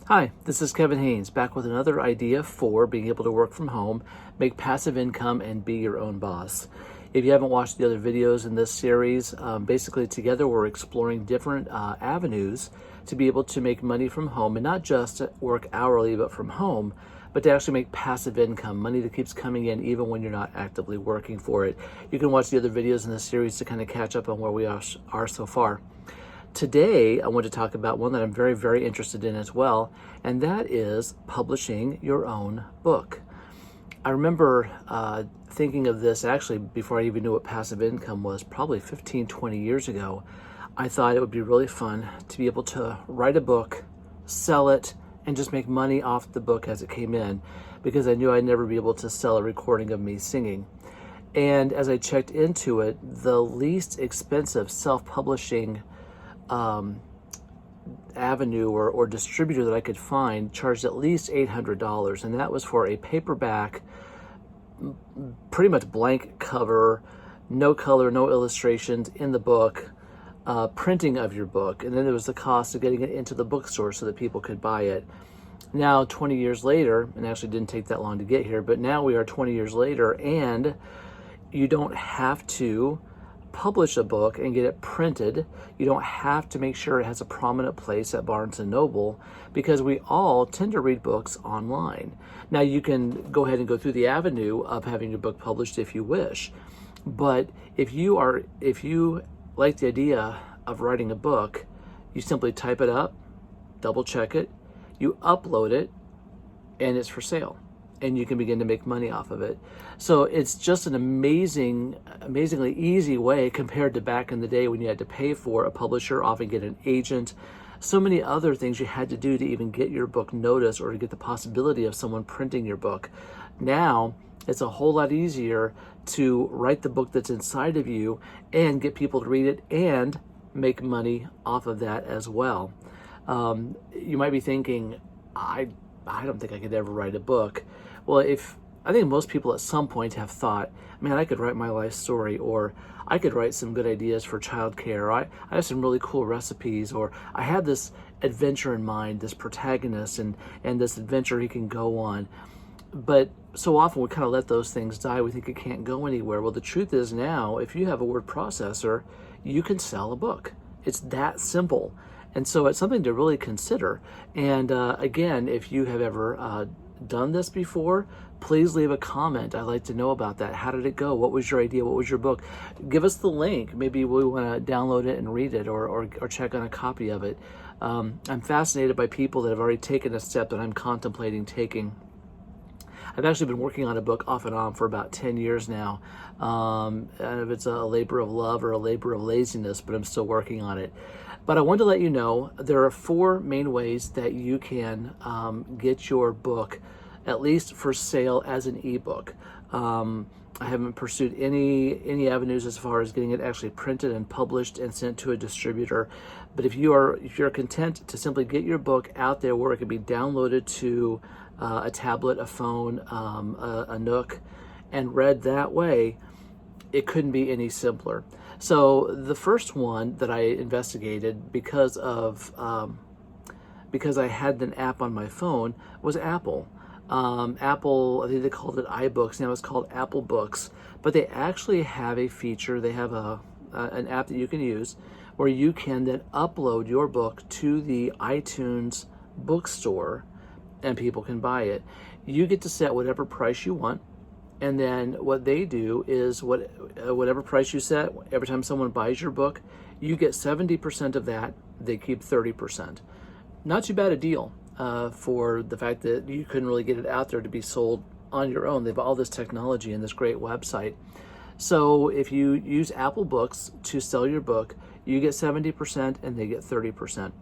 Hi, this is Kevin Haynes, back with another idea for being able to work from home, make passive income, and be your own boss. If you haven't watched the other videos in this series, basically together we're exploring different avenues to be able to make money from home, and not just work hourly but from home, but to actually make passive income, money that keeps coming in even when you're not actively working for it. You can watch the other videos in this series to kind of catch up on where we are so far. Today, I want to talk about one that I'm very, very interested in as well, and that is publishing your own book. I remember thinking of this actually before I even knew what passive income was, probably 15, 20 years ago. I thought it would be really fun to be able to write a book, sell it, and just make money off the book as it came in, because I knew I'd never be able to sell a recording of me singing. And as I checked into it, the least expensive self-publishing avenue or distributor that I could find charged at least $800, and that was for a paperback, pretty much blank cover, no color, no illustrations in the book, printing of your book, and then there was the cost of getting it into the bookstore so that people could buy it. Now, 20 years later, and actually didn't take that long to get here, but now we are 20 years later, and you don't have to publish a book and get it printed. You don't have to make sure it has a prominent place at Barnes & Noble, because we all tend to read books online. Now, you can go ahead and go through the avenue of having your book published if you wish, but if you like the idea of writing a book, you simply type it up, double check it, you upload it, and it's for sale, and you can begin to make money off of it. So it's just an amazingly easy way compared to back in the day when you had to pay for a publisher, often get an agent, so many other things you had to do to even get your book noticed or to get the possibility of someone printing your book. Now, it's a whole lot easier to write the book that's inside of you and get people to read it and make money off of that as well. You might be thinking, I don't think I could ever write a book. Well, I think most people at some point have thought, man, I could write my life story, or I could write some good ideas for childcare, or I have some really cool recipes, or I have this adventure in mind, this protagonist and this adventure he can go on. But so often we kind of let those things die. We think it can't go anywhere. Well, the truth is now, if you have a word processor, you can sell a book. It's that simple. And so it's something to really consider. And again, if you have ever done this before, please leave a comment. I'd like to know about that. How did it go? What was your idea? What was your book? Give us the link. Maybe we want to download it and read it, or check on a copy of it. I'm fascinated by people that have already taken a step that I'm contemplating taking. I've actually been working on a book off and on for about 10 years now. And if it's a labor of love or a labor of laziness, but I'm still working on it. But I wanted to let you know there are 4 main ways that you can get your book, at least for sale as an ebook. I haven't pursued any avenues as far as getting it actually printed and published and sent to a distributor. But if you're content to simply get your book out there where it can be downloaded to a tablet, a phone, a Nook, and read that way, it couldn't be any simpler. So the first one that I investigated because I had an app on my phone was Apple. Apple, I think they called it iBooks, now it's called Apple Books, but they actually have a feature, they have an app that you can use where you can then upload your book to the iTunes bookstore and people can buy it. You get to set whatever price you want, and then what they do is whatever price you set, every time someone buys your book, you get 70% of that, they keep 30%. Not too bad a deal for the fact that you couldn't really get it out there to be sold on your own. They have all this technology and this great website. So if you use Apple Books to sell your book, you get 70% and they get 30%.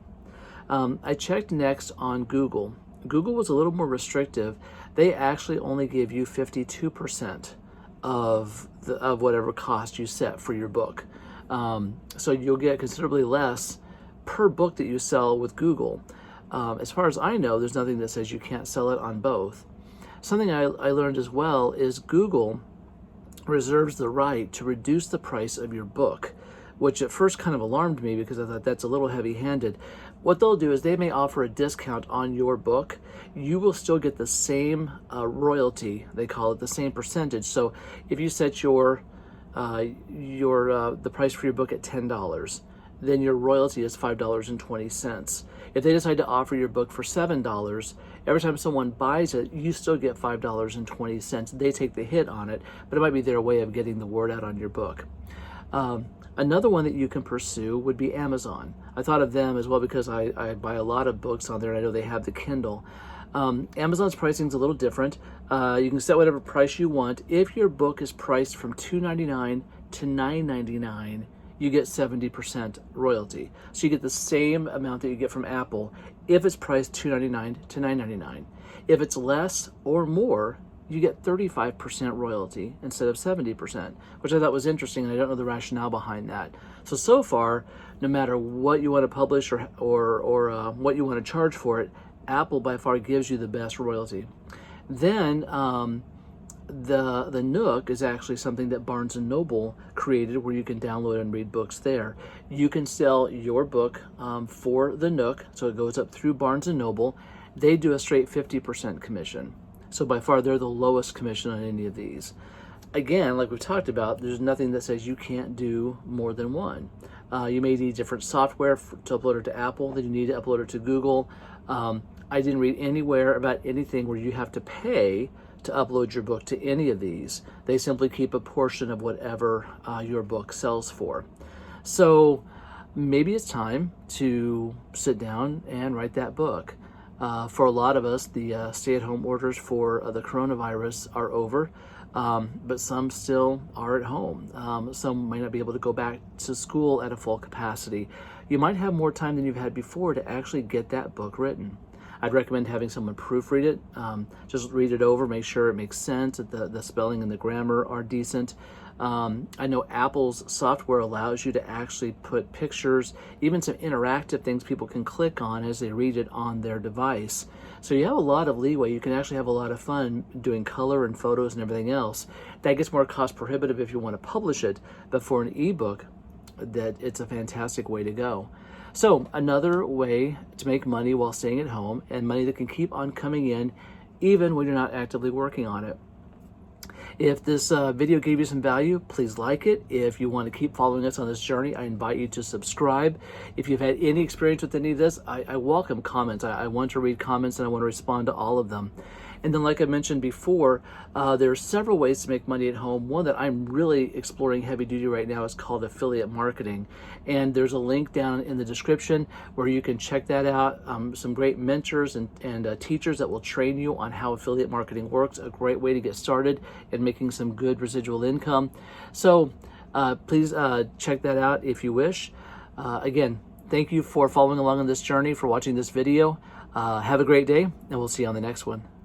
I checked next on Google. Google was a little more restrictive. They actually only give you 52% of whatever cost you set for your book. So you'll get considerably less per book that you sell with Google. As far as I know, there's nothing that says you can't sell it on both. Something I learned as well is Google reserves the right to reduce the price of your book, which at first kind of alarmed me because I thought that's a little heavy-handed. what they'll do is they may offer a discount on your book. You will still get the same royalty, they call it, the same percentage. So if you set the price for your book at $10, then your royalty is $5.20. If they decide to offer your book for $7, every time someone buys it, you still get $5.20. They take the hit on it, but it might be their way of getting the word out on your book. Another one that you can pursue would be Amazon. I thought of them as well because I buy a lot of books on there, and I know they have the Kindle. Amazon's pricing is a little different. You can set whatever price you want. If your book is priced from $2.99 to $9.99, you get 70% royalty. So you get the same amount that you get from Apple if it's priced $2.99 to $9.99. If it's less or more, you get 35% royalty instead of 70%, which I thought was interesting, and I don't know the rationale behind that. So far, no matter what you want to publish or what you want to charge for it, Apple by far gives you the best royalty. Then the Nook is actually something that Barnes & Noble created, where you can download and read books there. You can sell your book for the Nook, so it goes up through Barnes & Noble. They do a straight 50% commission. So by far, they're the lowest commission on any of these. Again, like we talked about, there's nothing that says you can't do more than one. You may need different software to upload it to Apple, then you need to upload it to Google. I didn't read anywhere about anything where you have to pay to upload your book to any of these. They simply keep a portion of whatever your book sells for. So maybe it's time to sit down and write that book. For a lot of us, the stay-at-home orders for the coronavirus are over, but some still are at home. Some might not be able to go back to school at a full capacity. You might have more time than you've had before to actually get that book written. I'd recommend having someone proofread it. Just read it over, make sure it makes sense, that the spelling and the grammar are decent. I know Apple's software allows you to actually put pictures, even some interactive things people can click on as they read it on their device. So you have a lot of leeway. You can actually have a lot of fun doing color and photos and everything else. That gets more cost prohibitive if you want to publish it, but for an ebook, that it's a fantastic way to go. So another way to make money while staying at home, and money that can keep on coming in even when you're not actively working on it. If this video gave you some value, please like it. If you want to keep following us on this journey, I invite you to subscribe. If you've had any experience with any of this, I welcome comments. I want to read comments and I want to respond to all of them. And then, like I mentioned before, there are several ways to make money at home. One that I'm really exploring heavy duty right now is called affiliate marketing. And there's a link down in the description where you can check that out. Some great mentors and teachers that will train you on how affiliate marketing works. A great way to get started and making some good residual income. So please check that out if you wish. Again, thank you for following along on this journey, for watching this video. Have a great day, and we'll see you on the next one.